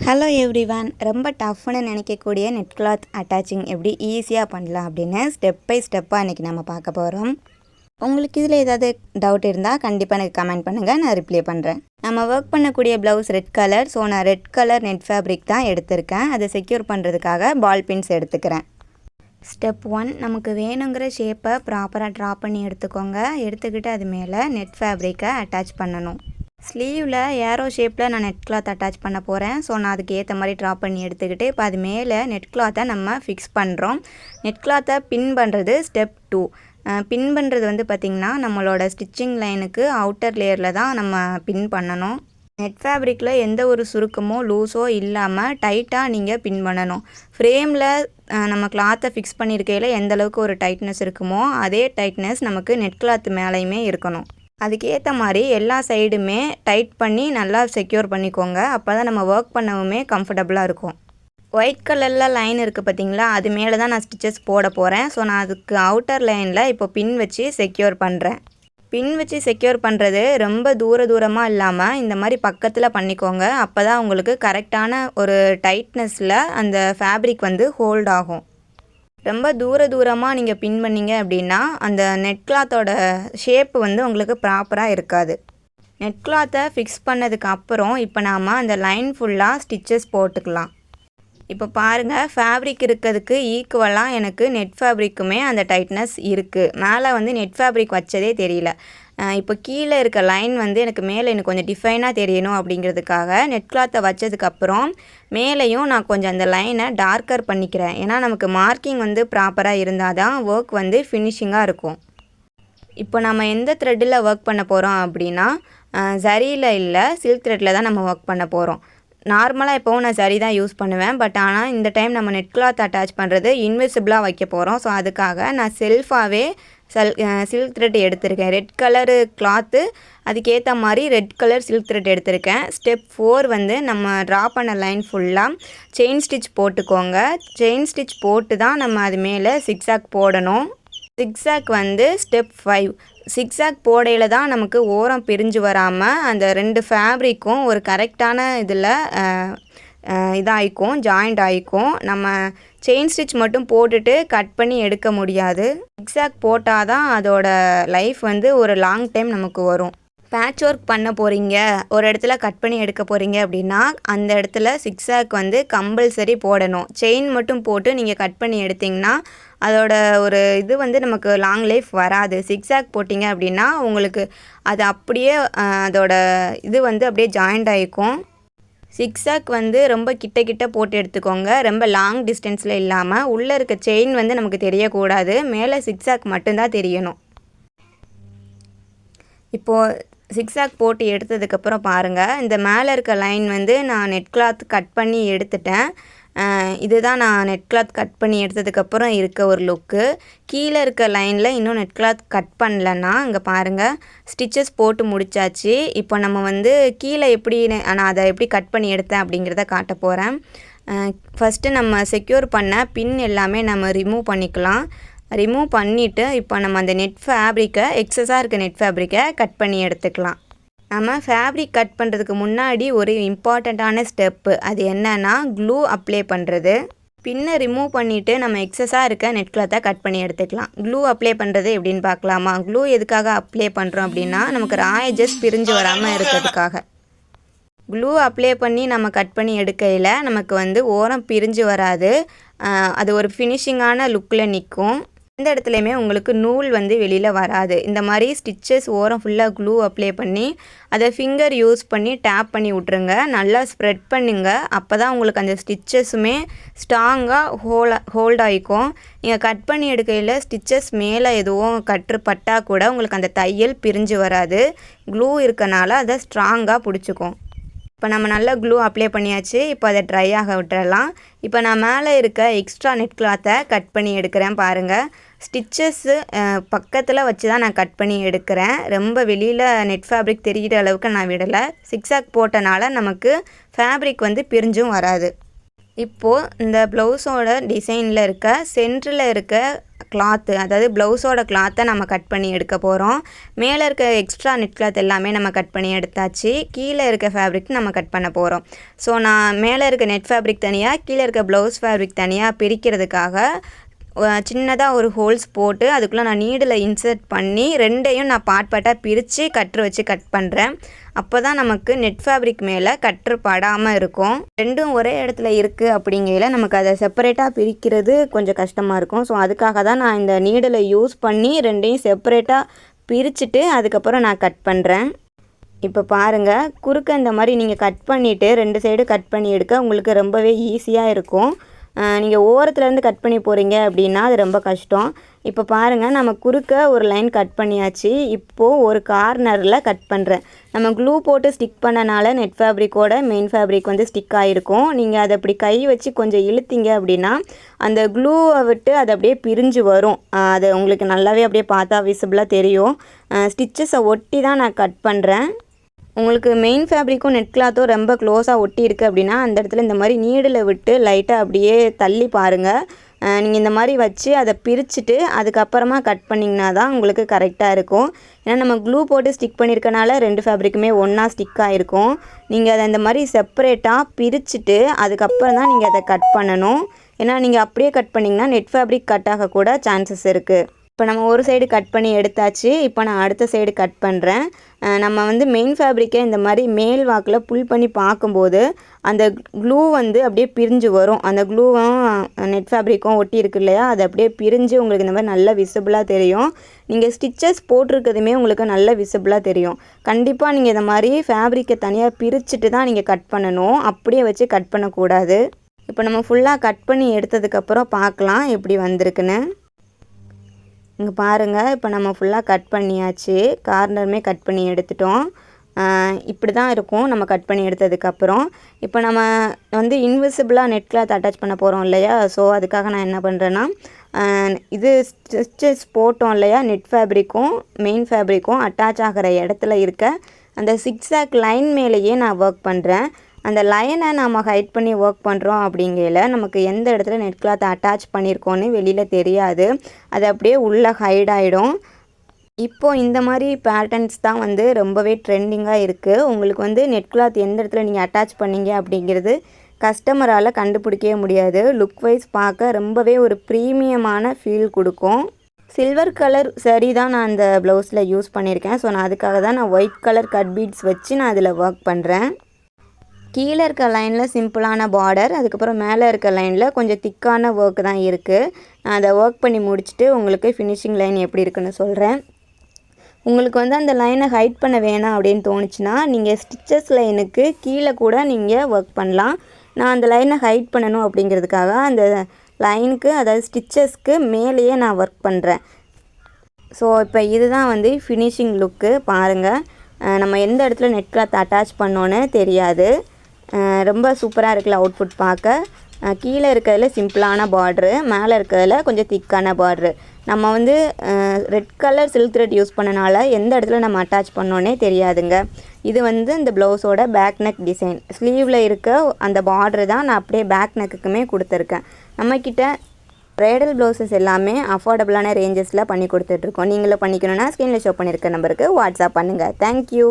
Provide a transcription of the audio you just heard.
Hello everyone, ரொம்ப டஃப்னு நினைக்கக்கூடிய net cloth attaching எப்படி ஈஸியாக பண்ணலாம் அப்படின்னு ஸ்டெப் பை ஸ்டெப்பாக இன்றைக்கி நம்ம பார்க்க போகிறோம். உங்களுக்கு இதில் ஏதாவது டவுட் இருந்தால் கண்டிப்பாக எனக்கு கமெண்ட் பண்ணுங்கள், நான் ரிப்ளை பண்ணுறேன். நம்ம ஒர்க் பண்ணக்கூடிய ப்ளவுஸ் ரெட் கலர், ஸோ நான் ரெட் கலர் நெட் ஃபேப்ரிக் தான் எடுத்திருக்கேன். அதை செக்யூர் பண்ணுறதுக்காக பால் பின்ஸ் எடுத்துக்கிறேன். ஸ்டெப் 1, நமக்கு வேணுங்கிற ஷேப்பை ப்ராப்பராக ட்ரா பண்ணி எடுத்துக்கோங்க. எடுத்துக்கிட்டு அது மேலே நெட் ஃபேப்ரிக்கை அட்டாச் பண்ணணும். ஸ்லீவில் ஏரோ ஷேப்பில் நான் நெட் கிளாத் அட்டாச் பண்ண போகிறேன். ஸோ நான் அதுக்கு ஏற்ற மாதிரி ட்ரா பண்ணி எடுத்துக்கிட்டு இப்போ அது மேலே நெட் கிளாத்தை நம்ம ஃபிக்ஸ் பண்ணுறோம். நெட் கிளாத்தை பின் பண்ணுறது ஸ்டெப் 2. பின் பண்ணுறது வந்து பார்த்திங்கன்னா நம்மளோட ஸ்டிச்சிங் லைனுக்கு அவுட்டர் லேயரில் தான் நம்ம பின் பண்ணணும். நெட் ஃபேப்ரிக்கில் எந்த ஒரு சுருக்கமோ லூஸோ இல்லாமல் டைட்டாக நீங்கள் பின் பண்ணணும். ஃப்ரேமில் நம்ம கிளாத்தை ஃபிக்ஸ் பண்ணியிருக்கையில் எந்தளவுக்கு ஒரு டைட்னஸ் இருக்குமோ அதே டைட்னஸ் நமக்கு நெட் கிளாத் மேலேயுமே இருக்கணும். அதுக்கேற்ற மாதிரி எல்லா சைடுமே டைட் பண்ணி நல்லா செக்யூர் பண்ணிக்கோங்க. அப்போ தான் நம்ம ஒர்க் பண்ணவுமே கம்ஃபர்டபுளாக இருக்கும். ஒயிட் கலரில் லைன் இருக்குது பார்த்திங்களா, அது மேலே தான் நான் ஸ்டிச்சஸ் போட போகிறேன். ஸோ நான் அதுக்கு அவுட்டர் லைனில் இப்போ பின் வச்சு செக்யூர் பண்ணுறேன். பின் வச்சு செக்யூர் பண்ணுறது ரொம்ப தூரமாக இல்லாமல் இந்த மாதிரி பக்கத்தில் பண்ணிக்கோங்க. அப்போ தான் உங்களுக்கு கரெக்டான ஒரு டைட்னஸில் அந்த ஃபேப்ரிக் வந்து ஹோல்ட் ஆகும். ரொம்ப தூரமாக நீங்கள் பின் பண்ணிங்க அப்படின்னா அந்த நெட் கிளாத்தோட ஷேப்பு வந்து உங்களுக்கு ப்ராப்பராக இருக்காது. நெட் கிளாத்தை ஃபிக்ஸ் பண்ணதுக்கு அப்புறம் இப்போ நாம் அந்த லைன் ஃபுல்லாக ஸ்டிச்சஸ் போட்டுக்கலாம். இப்போ பாருங்கள், ஃபேப்ரிக் இருக்கிறதுக்கு ஈக்குவலாக எனக்கு நெட் ஃபேப்ரிக்குமே அந்த டைட்னஸ் இருக்குது. மேலே வந்து நெட் ஃபேப்ரிக் வச்சதே தெரியல. இப்போ கீழே இருக்க லைன் வந்து எனக்கு மேலே எனக்கு கொஞ்சம் டிஃபைனாக தெரியணும் அப்படிங்கிறதுக்காக நெட் கிளாத்தை வச்சதுக்கப்புறம் மேலேயும் நான் கொஞ்சம் அந்த லைனை டார்க்கர் பண்ணிக்கிறேன். ஏன்னா நமக்கு மார்க்கிங் வந்து ப்ராப்பராக இருந்தால் தான் ஒர்க் வந்து ஃபினிஷிங்காக இருக்கும். இப்போ நம்ம எந்த த்ரெட்டில் ஒர்க் பண்ண போகிறோம் அப்படின்னா ஜரியில் இல்லை, சில்க் த்ரெட்டில் தான் நம்ம ஒர்க் பண்ண போகிறோம். நார்மலாக எப்போவும் நான் சரி தான் யூஸ் பண்ணுவேன். பட் ஆனால் இந்த டைம் நம்ம நெட் கிளாத் அட்டாச் பண்ணுறது இன்விசிபிளாக வைக்க போகிறோம். ஸோ அதுக்காக நான் செல்ஃபாகவே சில்க் த்ரெட் எடுத்திருக்கேன். ரெட் கலரு கிளாத்து, அதுக்கேற்ற மாதிரி ரெட் கலர் சில்க் த்ரெட் எடுத்திருக்கேன். ஸ்டெப் 4 வந்து நம்ம ட்ரா பண்ண லைன் ஃபுல்லாக செயின் ஸ்டிச் போட்டுக்கோங்க. செயின் ஸ்டிச் போட்டு தான் நம்ம அது மேலே சிக்ஸாக் போடணும். சிக்ஸாக் வந்து ஸ்டெப் 5. சிக்ஸாக் போடையில் தான் நமக்கு ஓரம் பிரிஞ்சு வராமல் அந்த 2 ஃபேப்ரிக்கும் ஒரு கரெக்டான இதில் இதாகிக்கும், ஜாயிண்ட் ஆகிக்கும். நம்ம செயின் ஸ்டிச் மட்டும் போட்டுட்டு கட் பண்ணி எடுக்க முடியாது. சிக்ஸாக் போட்டால் தான் அதோட லைஃப் வந்து ஒரு லாங் டைம் நமக்கு வரும். பேட்ச் ஒர்க் பண்ண போகிறீங்க, ஒரு இடத்துல கட் பண்ணி எடுக்க போகிறீங்க அப்படின்னா அந்த இடத்துல சிக்ஸாக் வந்து கம்பல்சரி போடணும். செயின் மட்டும் போட்டு நீங்கள் கட் பண்ணி எடுத்திங்கன்னா அதோட ஒரு இது வந்து நமக்கு லாங் லைஃப் வராது. சிக்ஸாக் போட்டிங்க அப்படின்னா உங்களுக்கு அது அப்படியே அதோட இது வந்து அப்படியே ஜாயிண்ட் ஆகிக்கும். சிக்ஸாக் வந்து ரொம்ப கிட்ட போட்டு எடுத்துக்கோங்க. ரொம்ப லாங் டிஸ்டன்ஸில் இல்லாமல் உள்ளே இருக்க செயின் வந்து நமக்கு தெரியக்கூடாது. மேலே சிக்ஸாக் மட்டும்தான் தெரியணும். இப்போது சிக்ஸாக் போட்டு எடுத்ததுக்கப்புறம் பாருங்கள், இந்த மேலே இருக்க லைன் வந்து நான் நெட் கிளாத் கட் பண்ணி எடுத்துட்டேன். இதுதான் நான் நெட் கிளாத் கட் பண்ணி எடுத்ததுக்கப்புறம் இருக்க ஒரு லுக்கு. கீழே இருக்க லைனில் இன்னும் நெட் கிளாத் கட் பண்ணலன்னா இங்கே பாருங்கள், ஸ்டிச்சஸ் போட்டு முடித்தாச்சு. இப்போ நம்ம வந்து கீழே எப்படி நான் அதை எப்படி கட் பண்ணி எடுத்தேன் அப்படிங்கிறத காட்ட போகிறேன். ஃபஸ்ட்டு நம்ம செக்யூர் பண்ண பின் எல்லாமே நம்ம ரிமூவ் பண்ணிக்கலாம். ரிமூவ் பண்ணிவிட்டு இப்போ நம்ம அந்த நெட் ஃபேப்ரிக்கை எக்ஸஸாக இருக்க நெட் ஃபேப்ரிக்கை கட் பண்ணி எடுத்துக்கலாம். நம்ம ஃபேப்ரிக் கட் பண்ணுறதுக்கு முன்னாடி ஒரு இம்பார்ட்டண்ட்டான ஸ்டெப்பு, அது என்னன்னா க்ளூ அப்ளை பண்ணுறது. பின்னை ரிமூவ் பண்ணிவிட்டு நம்ம எக்ஸஸாக இருக்க நெட் கிளாத்தை கட் பண்ணி எடுத்துக்கலாம். க்ளூ அப்ளை பண்ணுறது எப்படின்னு பார்க்கலாமா? க்ளூ எதுக்காக அப்ளை பண்ணுறோம் அப்படின்னா நமக்கு ரா எட்ஜஸ் பிரிஞ்சு வராமல் இருக்கிறதுக்காக. க்ளூ அப்ளை பண்ணி நம்ம கட் பண்ணி எடுக்கையில் நமக்கு வந்து ஓரம் பிரிஞ்சு வராது. அது ஒரு ஃபினிஷிங்கான லுக்கில் நிற்கும். எந்த இடத்துலையுமே உங்களுக்கு நூல் வந்து வெளியில் வராது. இந்த மாதிரி ஸ்டிச்சஸ் ஓரம் ஃபுல்லாக க்ளூ அப்ளை பண்ணி அதை ஃபிங்கர் யூஸ் பண்ணி டேப் பண்ணி விட்ருங்க. நல்லா ஸ்ப்ரெட் பண்ணுங்க. அப்போ தான் உங்களுக்கு அந்த ஸ்டிச்சஸுமே ஸ்ட்ராங்காக ஹோல்ட் ஆகிக்கும். நீங்கள் கட் பண்ணி எடுக்கையில் ஸ்டிச்சஸ் மேலே எதுவும் பட்டால் கூட உங்களுக்கு அந்த தையல் பிரிஞ்சு வராது. க்ளூ இருக்கனால அதை ஸ்ட்ராங்காக பிடிச்சிக்கும். இப்போ நம்ம நல்லா க்ளூ அப்ளை பண்ணியாச்சு. இப்போ அதை ட்ரை ஆக விட்டுறலாம். இப்போ நான் மேலே இருக்க எக்ஸ்ட்ரா நெட் கிளாத்தை கட் பண்ணி எடுக்கிறேன். பாருங்கள், ஸ்டிச்சஸ்ஸு பக்கத்தில் வச்சு தான் நான் கட் பண்ணி எடுக்கிறேன். ரொம்ப வெளியில் நெட் ஃபேப்ரிக் தெரிகிற அளவுக்கு நான் விடலை. சிக்ஸாக் போட்டனால நமக்கு ஃபேப்ரிக் வந்து பிரிஞ்சும் வராது. இப்போது இந்த ப்ளவுஸோட டிசைனில் இருக்க சென்டரில் இருக்க கிளாத்து, அதாவது ப்ளவுஸோட கிளாத்தை நம்ம கட் பண்ணி எடுக்க போகிறோம். மேலே இருக்க எக்ஸ்ட்ரா நெட் கிளாத் எல்லாமே நம்ம கட் பண்ணி எடுத்தாச்சு. கீழே இருக்க ஃபேப்ரிக் நம்ம கட் பண்ண போகிறோம். ஸோ நான் மேலே இருக்க நெட் ஃபேப்ரிக் தனியாக, கீழே இருக்க ப்ளவுஸ் ஃபேப்ரிக் தனியாக பிரிக்கிறதுக்காக சின்னதாக ஒரு ஹோல்ஸ் போட்டு அதுக்குள்ளே நான் நீடில் இன்சர்ட் பண்ணி ரெண்டையும் நான் பார்ட்டாக பிரித்து கட்ரு வச்சு கட் பண்ணுறேன். அப்போ தான் நமக்கு நெட் ஃபேப்ரிக் மேலே கட்ரு படாமல் இருக்கும். ரெண்டும் ஒரே இடத்துல இருக்குது அப்படிங்கையில் நமக்கு அதை செப்பரேட்டாக பிரிக்கிறது கொஞ்சம் கஷ்டமாக இருக்கும். ஸோ அதுக்காக தான் நான் இந்த நீடில் யூஸ் பண்ணி ரெண்டையும் செப்பரேட்டாக பிரிச்சுட்டு அதுக்கப்புறம் நான் கட் பண்ணுறேன். இப்போ பாருங்கள், குறுக்க இந்த மாதிரி நீங்கள் கட் பண்ணிவிட்டு 2 சைடு கட் பண்ணி எடுக்க உங்களுக்கு ரொம்பவே ஈஸியாக இருக்கும். நீங்கள் ஓரத்துலேருந்து கட் பண்ணி போகிறீங்க அப்படின்னா அது ரொம்ப கஷ்டம். இப்போ பாருங்கள், நம்ம குறுக்க ஒரு லைன் கட் பண்ணியாச்சு. இப்போது ஒரு கார்னரில் கட் பண்ணுறேன். நம்ம க்ளூ போட்டு ஸ்டிக் பண்ணனால நெட் ஃபேப்ரிக்கோட மெயின் ஃபேப்ரிக் வந்து ஸ்டிக் ஆகிருக்கும். நீங்கள் அதை அப்படி கை வச்சு கொஞ்சம் இழுத்தீங்க அப்படின்னா அந்த க்ளூவை விட்டு அது அப்படியே பிரிஞ்சு வரும். அது உங்களுக்கு நல்லாவே அப்படியே பார்த்தா விசிபிளாக தெரியும். ஸ்டிச்சஸை ஒட்டி தான் நான் கட் பண்ணுறேன். உங்களுக்கு மெயின் ஃபேப்ரிக்கும் நெட் கிளாத்தும் ரொம்ப க்ளோஸாக ஒட்டி இருக்குது அப்படின்னா அந்த இடத்துல இந்த மாதிரி நீடில் விட்டு லைட்டாக அப்படியே தள்ளி பாருங்கள். நீங்கள் இந்த மாதிரி வச்சு அதை பிரிச்சுட்டு அதுக்கப்புறமா கட் பண்ணிங்கன்னா தான் உங்களுக்கு கரெக்டாக இருக்கும். ஏன்னா நம்ம க்ளூ போட்டு ஸ்டிக் பண்ணியிருக்கனால 2 ஃபேப்ரிக்குமே ஒன்றா ஸ்டிக் ஆகிருக்கும். நீங்கள் அதை இந்த மாதிரி செப்பரேட்டாக பிரிச்சுட்டு அதுக்கப்புறம் தான் நீங்கள் அதை கட் பண்ணணும். ஏன்னா நீங்கள் அப்படியே கட் பண்ணிங்கன்னா நெட் ஃபேப்ரிக் கட் ஆக கூட சான்சஸ் இருக்குது. இப்போ நம்ம ஒரு சைடு கட் பண்ணி எடுத்தாச்சு. இப்போ நான் அடுத்த சைடு கட் பண்ணுறேன். நம்ம வந்து மெயின் ஃபேப்ரிக்கை இந்த மாதிரி மேல் வாக்கில் புல் பண்ணி பார்க்கும்போது அந்த க்ளூ வந்து அப்படியே பிரிஞ்சு வரும். அந்த க்ளூவும் நெட் ஃபேப்ரிக்கும் ஒட்டி இருக்கு இல்லையா, அது அப்படியே பிரிஞ்சு உங்களுக்கு இந்த மாதிரி நல்லா விசிபிளாக தெரியும். நீங்கள் ஸ்டிச்சஸ் போட்டிருக்கிறதுமே உங்களுக்கு நல்ல விசிபிளாக தெரியும். கண்டிப்பாக நீங்கள் இந்த மாதிரி ஃபேப்ரிக்கை தனியாக பிரிச்சுட்டு தான் நீங்கள் கட் பண்ணணும். அப்படியே வச்சு கட் பண்ணக்கூடாது. இப்போ நம்ம ஃபுல்லாக கட் பண்ணி எடுத்ததுக்கப்புறம் பார்க்கலாம் எப்படி வந்திருக்குன்னு. இங்கே பாருங்கள், இப்போ நம்ம ஃபுல்லாக கட் பண்ணியாச்சு. கார்னருமே கட் பண்ணி எடுத்துட்டோம். இப்படி தான் இருக்கும் நம்ம கட் பண்ணி எடுத்ததுக்கப்புறம். இப்போ நம்ம வந்து இன்விசிபிளாக நெட் கிளாத் அட்டாச் பண்ண போகிறோம் இல்லையா, ஸோ அதுக்காக நான் என்ன பண்ணுறேன்னா இது ஸ்டிச்சஸ் போட்டோம் இல்லையா, நெட் ஃபேப்ரிக்கும் மெயின் ஃபேப்ரிக்கும் அட்டாச் ஆகிற இடத்துல இருக்க அந்த சிக்ஸாக் லைன் மேலேயே நான் ஒர்க் பண்ணுறேன். அந்த லைனை நம்ம ஹைட் பண்ணி ஒர்க் பண்ணுறோம் அப்படிங்கையில் நமக்கு எந்த இடத்துல நெட் கிளாத் அட்டாச் பண்ணியிருக்கோன்னு வெளியில் தெரியாது. அது அப்படியே உள்ளே ஹைட் ஆகிடும். இப்போது இந்த மாதிரி பேட்டர்ன்ஸ் தான் வந்து ரொம்பவே ட்ரெண்டிங்காக இருக்குது. உங்களுக்கு வந்து நெட் கிளாத் எந்த இடத்துல நீங்கள் அட்டாச் பண்ணீங்க அப்படிங்கிறது கஸ்டமரால் கண்டுபிடிக்கவே முடியாது. லுக் வைஸ் பார்க்க ரொம்பவே ஒரு ப்ரீமியமான ஃபீல் கொடுக்கும். சில்வர் கலர் சரி தான் நான் அந்த ப்ளவுஸில் யூஸ் பண்ணியிருக்கேன். ஸோ நான் அதுக்காக தான் நான் ஒயிட் கலர் கட் பீட்ஸ் வச்சு நான் அதில் ஒர்க் பண்ணுறேன். கீழே இருக்க லைனில் சிம்பிளான பார்டர், அதுக்கப்புறம் மேலே இருக்க லைனில் கொஞ்சம் திக்கான ஒர்க் தான் இருக்குது. நான் அதை ஒர்க் பண்ணி முடிச்சுட்டு உங்களுக்கு ஃபினிஷிங் லைன் எப்படி இருக்குன்னு சொல்கிறேன். உங்களுக்கு வந்து அந்த லைனை ஹைட் பண்ண வேணாம் அப்படின்னு தோணுச்சுன்னா நீங்கள் ஸ்டிச்சஸ் லைனுக்கு கீழே கூட நீங்கள் ஒர்க் பண்ணலாம். நான் அந்த லைனை ஹைட் பண்ணணும் அப்படிங்கிறதுக்காக அந்த லைனுக்கு, அதாவது ஸ்டிச்சஸ்க்கு மேலேயே நான் ஒர்க் பண்ணுறேன். ஸோ இப்போ இதுதான் வந்து ஃபினிஷிங் லுக்கு. பாருங்கள், நம்ம எந்த இடத்துல நெட் கிளாத் அட்டாச் பண்ணோன்னு தெரியாது. ரொம்ப சூப்பராக இருக்குல்ல அவுட்புட் பார்க்க. கீழே இருக்கிறதுல சிம்பிளான பார்ட்ரு, மேலே இருக்கிறதுல கொஞ்சம் திக்கான பார்ட்ரு. நம்ம வந்து red colour silk thread use பண்ணனால எந்த இடத்துல நம்ம அட்டாச் பண்ணோன்னே தெரியாதுங்க. இது வந்து இந்த ப்ளவுஸோட பேக் நெக் டிசைன். ஸ்லீவில் இருக்க அந்த பார்ட்ரு தான் நான் அப்படியே பேக் நெக்குக்குமே கொடுத்துருக்கேன். நம்மக்கிட்ட ப்ரைடல் ப்ளவுசஸ் எல்லாமே அஃபோர்டபுளான ரேஞ்சஸில் பண்ணி கொடுத்துட்ருக்கோம். நீங்களும் பண்ணிக்கணுன்னா ஸ்க்ரீனில் ஷோ பண்ணியிருக்க நம்பருக்கு வாட்ஸ்அப் பண்ணுங்கள். தேங்க்யூ.